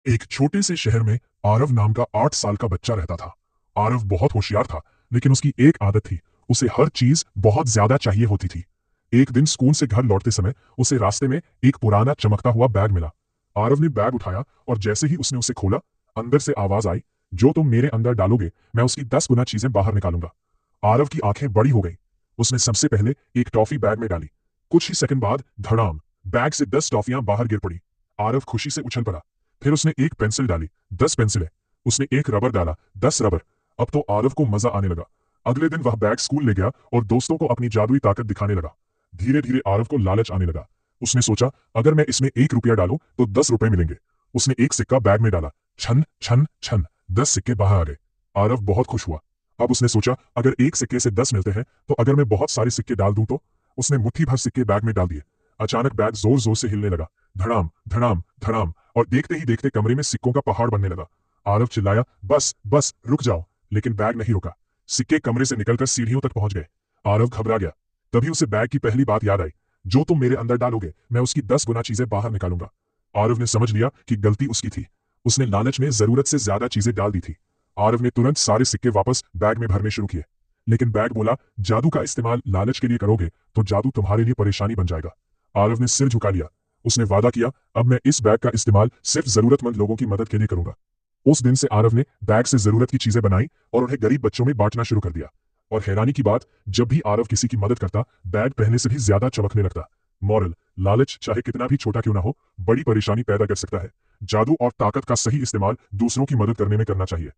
एक छोटे से शहर में आरव नाम का 8 साल का बच्चा रहता था। आरव बहुत होशियार था, लेकिन उसकी एक आदत थी। उसे हर चीज बहुत ज्यादा चाहिए होती थी। एक दिन स्कूल से घर लौटते समय उसे रास्ते में एक पुराना चमकता हुआ बैग मिला। आरव ने बैग उठाया और जैसे ही उसने उसे खोला, अंदर से आवाज आई, जो तुम मेरे अंदर डालोगे मैं उसकी 10 गुना चीजें बाहर निकालूंगा। आरव की आंखें बड़ी हो गई। उसने सबसे पहले एक टॉफी बैग में डाली। कुछ ही सेकंड बाद धड़ाम, बैग से 10 टॉफियां बाहर गिर पड़ी। आरव खुशी से उछल पड़ा। फिर उसने एक पेंसिल डाली, 10 पेंसिलें। उसने एक रबर डाला, 10 रबर। अब तो आरव को मजा आने लगा। अगले दिन वह बैग स्कूल ले गया और दोस्तों को अपनी जादुई ताकत दिखाने लगा। धीरे धीरे आरव को लालच आने लगा। उसने सोचा, अगर मैं इसमें 1 रुपया डालूं तो 10 रुपए मिलेंगे। उसने एक सिक्का बैग में डाला। छन छन छन, 10 सिक्के बाहर आ गए। आरव बहुत खुश हुआ। अब उसने सोचा, अगर एक सिक्के से 10 मिलते हैं तो अगर मैं बहुत सारे सिक्के डाल दूं तो। उसने मुट्ठी भर सिक्के बैग में डाल दिए। अचानक बैग जोर जोर से हिलने लगा। धड़ाम धड़ाम धड़ाम, और देखते ही देखते कमरे में सिक्कों का पहाड़ बनने लगा। आरव चिल्लाया, बस बस रुक जाओ। लेकिन बैग नहीं रुका। सिक्के कमरे से निकलकर सीढ़ियों तक पहुंच गए। आरव घबरा गया। तभी उसे बैग की पहली बात याद आई, जो तुम मेरे अंदर डालोगे मैं उसकी 10 गुना चीजें बाहर निकालूंगा। आरव ने समझ लिया कि गलती उसकी थी। उसने लालच में जरूरत से ज्यादा चीजें डाल दी थी। आरव ने तुरंत सारे सिक्के वापस बैग में भरने शुरू किए। लेकिन बैग बोला, जादू का इस्तेमाल लालच के लिए करोगे तो जादू तुम्हारे लिए परेशानी बन जाएगा। आरव ने सिर झुका लिया। उसने वादा किया, अब मैं इस बैग का इस्तेमाल सिर्फ जरूरतमंद लोगों की मदद के लिए करूंगा। उस दिन से आरव ने बैग से जरूरत की चीजें बनाई और उन्हें गरीब बच्चों में बांटना शुरू कर दिया। और हैरानी की बात, जब भी आरव किसी की मदद करता, बैग पहले से भी ज्यादा चमकने लगता। मॉरल, लालच चाहे कितना भी छोटा क्यों ना हो, बड़ी परेशानी पैदा कर सकता है। जादू और ताकत का सही इस्तेमाल दूसरों की मदद करने में करना चाहिए।